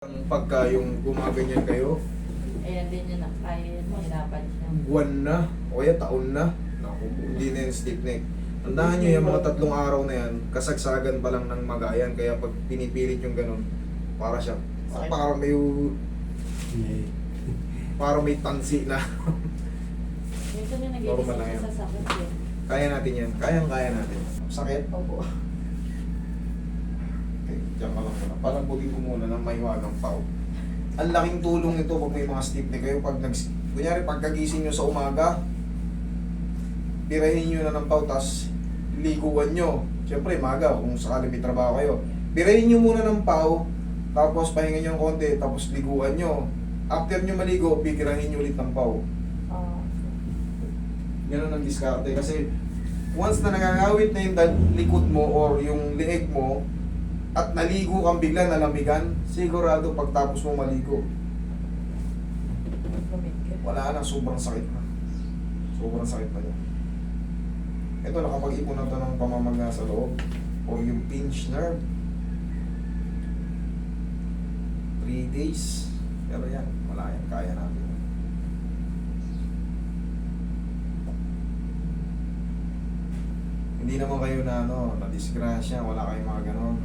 Pagka yung gumaganyan kayo, Ayan din yun, kaya mahirapan siya. buwan na, o kaya taon na, naku, hindi na yung stiff neck. Tandaan nyo yung mga 3 araw na yan, kasagsagan pa lang ng magayan, kaya pag pinipilit yung ganun, para siya, parang may tansi na. Minsan yung Normal lang nag-iisip yan. sa sakit eh. Kaya natin yan, kaya natin. Sakit? Opo. Okay, diyan ka lang muna. Palambutin ko muna ng maiwagang pao. Ang laking tulong nito pag may mga stiff neck kayo. Kunyari, pagkagising nyo sa umaga, birahin nyo na ng pao, tas liguan nyo. Siyempre, maga, kung sakali may trabaho kayo. Birahin nyo muna ng pao, tapos pahinga nyo ng konti, tapos liguan nyo. After nyo maligo, bibirahin nyo ulit ng pao. Ganun ang diskarte. Kasi, once na nangangawit na yung likod mo or yung leeg mo, at naligo kang bigla, nalamigan, sigurado pagtapos mo maligo, wala na, sobrang sakit na. Sobrang sakit na yun. Ito, nakapag-ipon na ito ng pamamaga sa loob o yung pinch nerve. 3 days. Pero yan, wala yan. Kaya natin. Hindi naman kayo na na-disgrasya, wala kayong mga ganon.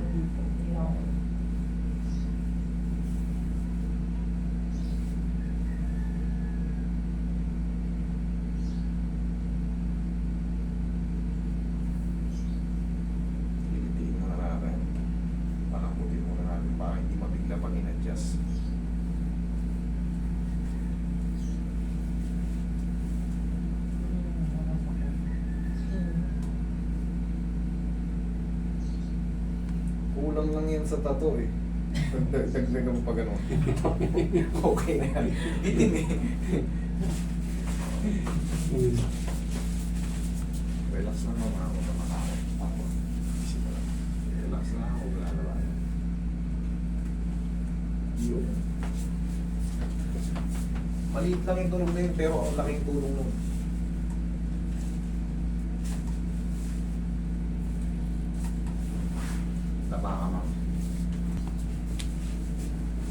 Pilitiin muna natin. Palambutin muna natin para hindi mabigla pag in-adjust. Kulang lang yan sa tattoo eh. Dagdagan mo pa gano'n. Okay na yan. Itim eh. Relax lang mo, mga matakot. Ako. Isip ko lang. Relax lang ako, wala na ba? Yun. Maliit lang yung tulong na yun, pero ang laking tulong nun. Tama ka, ma'am.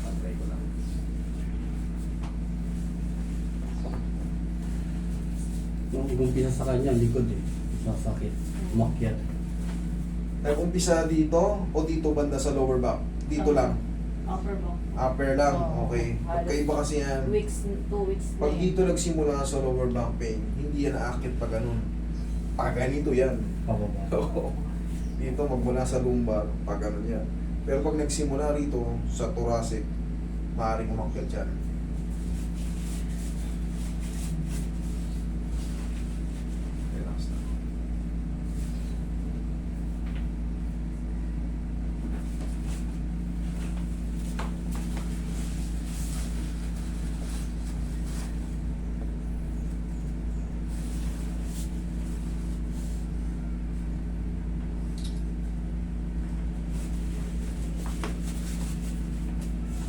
Pantay ko lang. Yung umpisa sa kanya, likod eh. Sasakit. Umakyat. Nag-umpisa dito o dito banda sa lower back? Dito lang. Upper mo. Upper lang, Oo. okay. Magkaiba kasi yan. 2 weeks na Pag eh. dito nagsimula sa lower back pain, hindi yan aakit pa ganun. Pag ganito yan. Pababa. Oo. Dito magmula sa lumbar, pag ganun yan. Pero pag nagsimula rito sa thoracic, maaaring umakyat yan. Relax na.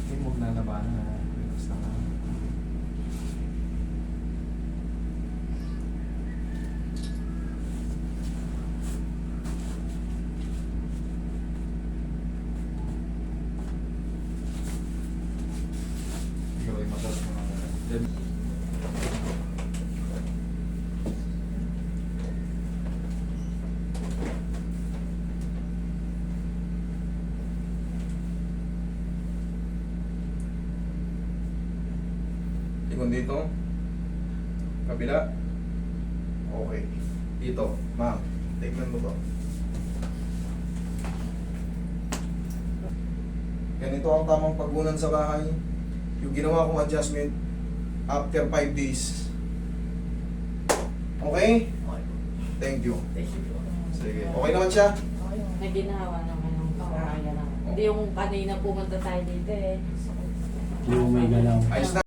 Hindi mo nalabanan na. Relax na nga. Ikaw ay massage mo na muna. Then, Ikon dito. Kabila. Okay. Dito. Ma'am, tignan mo to. Ganito ang tamang paggunan sa bahay. Yung ginawa kong adjustment after 5 days. Okay? Thank you. Sige. Okay naman siya? Naginawa naman yung kaya na. Hindi yung kanina pumunta tayo dito eh. Yung may galaw. Ayos na.